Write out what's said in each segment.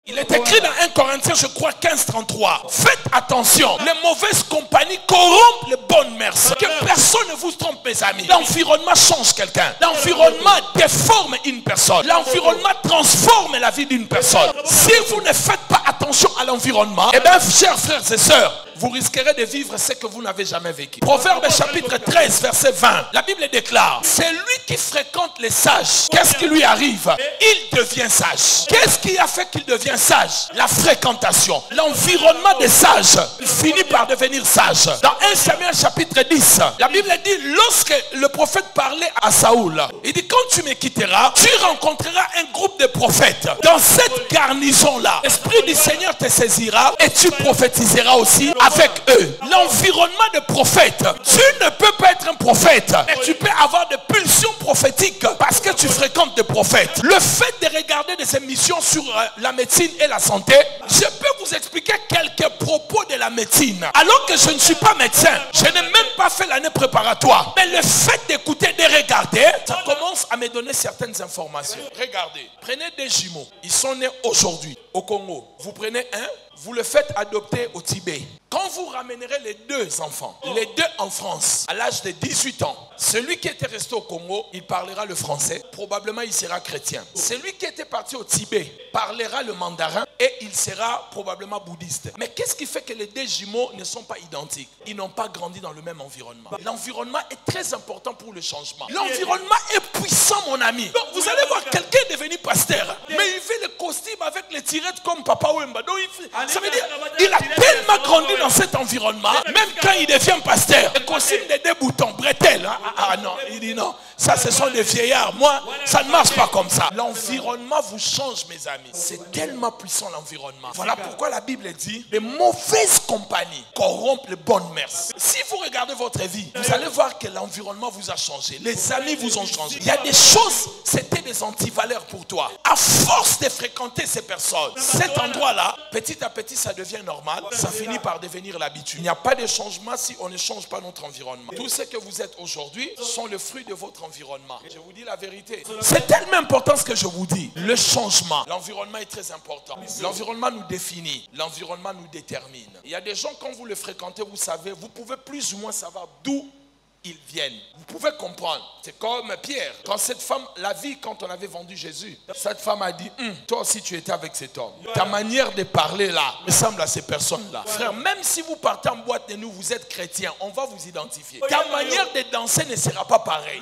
Il est écrit dans 1 Corinthiens, je crois 15:33. Faites attention, les mauvaises compagnies corrompent les bonnes mœurs. Que personne ne vous trompe, mes amis. L'environnement change quelqu'un. L'environnement déforme une personne. L'environnement transforme la vie d'une personne. Si vous ne faites pas attention à l'environnement, eh bien, chers frères et sœurs, vous risquerez de vivre ce que vous n'avez jamais vécu. Proverbe chapitre 13, verset 20. La Bible déclare, c'est lui qui fréquente les sages. Qu'est-ce qui lui arrive? Il devient sage. Qu'est-ce qui a fait qu'il devient sage? La fréquentation. L'environnement des sages. Il finit par devenir sage. Dans 1 Samuel chapitre 10, la Bible dit, lorsque le prophète parlait à Saoul, il dit, quand tu me quitteras, tu rencontreras un groupe de prophètes. Dans cette garnison-là, l'Esprit du Seigneur te saisira et tu prophétiseras aussi avec eux. L'environnement de prophète. Tu ne peux pas être un prophète, mais tu peux avoir des pulsions prophétiques parce que tu fréquentes des prophètes. Le fait de regarder des émissions sur la médecine et la santé, je peux vous expliquer quelques propos de la médecine. Alors que je ne suis pas médecin, je n'ai même pas fait l'année préparatoire. Mais le fait d'écouter, de regarder, ça commence à me donner certaines informations. Regardez, prenez des jumeaux. Ils sont nés aujourd'hui au Congo. Vous prenez un, vous le faites adopter au Tibet. Quand vous ramènerez les deux enfants, les deux en France, à l'âge de 18 ans, celui qui était resté au Congo, il parlera le français, probablement il sera chrétien. Celui qui était parti au Tibet parlera le mandarin et il sera probablement bouddhiste. Mais qu'est-ce qui fait que les deux jumeaux ne sont pas identiques? Ils n'ont pas grandi dans le même environnement. L'environnement est très important pour le changement. L'environnement est puissant, mon ami. Donc vous allez voir quelqu'un devenu pasteur, mais il fait le costume avec les tirettes comme Papa Wemba. Donc, ça veut dire il a tellement grandi dans cet environnement, même quand il devient pasteur, le costume de deux boutons, bretelles. Hein? Ah non, il dit non, ça ce sont des vieillards. Moi, ça ne marche pas comme ça. L'environnement vous change, mes amis. C'est tellement puissant l'environnement. Voilà pourquoi la Bible dit, les mauvaises compagnies corrompent les bonnes mœurs. Si vous regardez votre vie, vous allez voir que l'environnement vous a changé. Les amis vous ont changé. Il y a des choses, c'était des antivaleurs pour toi. À force de fréquenter ces personnes, cet endroit-là, petit à petit, ça devient normal. Ça finit par devenir l'habitude. Il n'y a pas de changement si on ne change pas notre environnement. Tout ce que vous êtes aujourd'hui sont le fruit de votre environnement. Je vous dis la vérité. C'est tellement important ce que je vous dis. Le changement. L'environnement est très important. L'environnement nous définit. L'environnement nous détermine. Il y a des gens, quand vous les fréquentez, vous savez, vous pouvez plus ou moins savoir d'où ils viennent. Vous pouvez comprendre. C'est comme Pierre. Quand cette femme l'a vu, quand on avait vendu Jésus, cette femme a dit, toi aussi tu étais avec cet homme. Ta manière de parler là ressemble à ces personnes-là. Frère, même si vous partez en boîte de nuit, vous êtes chrétien, on va vous identifier. Ta manière de danser ne sera pas pareille.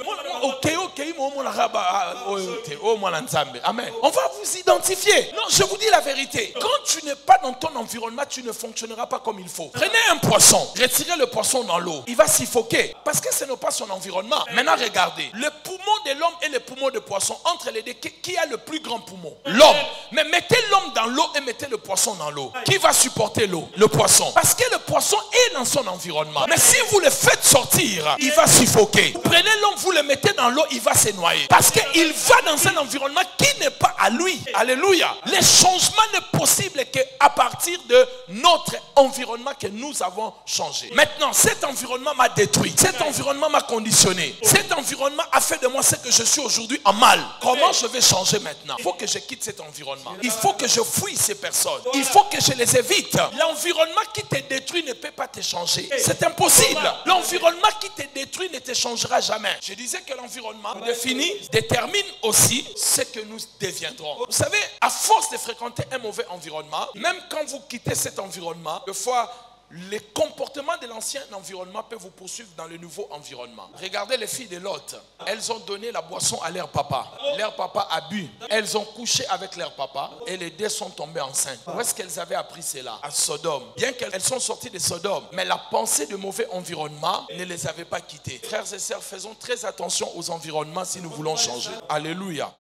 Amen. On va vous identifier. Non, je vous dis la vérité. Quand tu n'es pas dans ton environnement, tu ne fonctionneras pas comme il faut. Prenez un poisson, retirez le poisson dans l'eau. Il va suffoquer. Parce que ce n'est pas son environnement. Maintenant, regardez. Le poumon de l'homme et le poumon de poisson, entre les deux, qui a le plus grand poumon? L'homme. Mais mettez l'homme dans l'eau et mettez le poisson dans l'eau. Qui va supporter l'eau? Le poisson. Parce que le poisson est dans son environnement. Mais si vous le faites sortir, il va suffoquer. Vous prenez l'homme, vous le mettez dans l'eau, il va se noyer. Parce qu'il va dans un environnement qui n'est pas à lui. Alléluia. Le changement n'est possible qu'à partir de notre environnement que nous avons changé. Maintenant, cet environnement m'a détruit. Cet environnement m'a conditionné. Cet environnement a fait de moi ce que je suis aujourd'hui en mal. Comment je vais changer maintenant? Il faut que je quitte cet environnement. Il faut que je fuis ces personnes. Il faut que je les évite. L'environnement qui te détruit ne peut pas te changer. C'est impossible. L'environnement qui te détruit ne te changera jamais. Je disais que l'environnement défini détermine aussi ce que nous deviendrons. Vous savez, à force de fréquenter un mauvais environnement, même quand vous quittez cet environnement, des fois, les comportements de l'ancien environnement peuvent vous poursuivre dans le nouveau environnement. Regardez les filles de Lot. Elles ont donné la boisson à leur papa. Leur papa a bu. Elles ont couché avec leur papa et les deux sont tombées enceintes. Où est-ce qu'elles avaient appris cela? À Sodome. Bien qu'elles sont sorties de Sodome, mais la pensée de mauvais environnement ne les avait pas quittées. Frères et sœurs, faisons très attention aux environnements si nous voulons changer. Alléluia.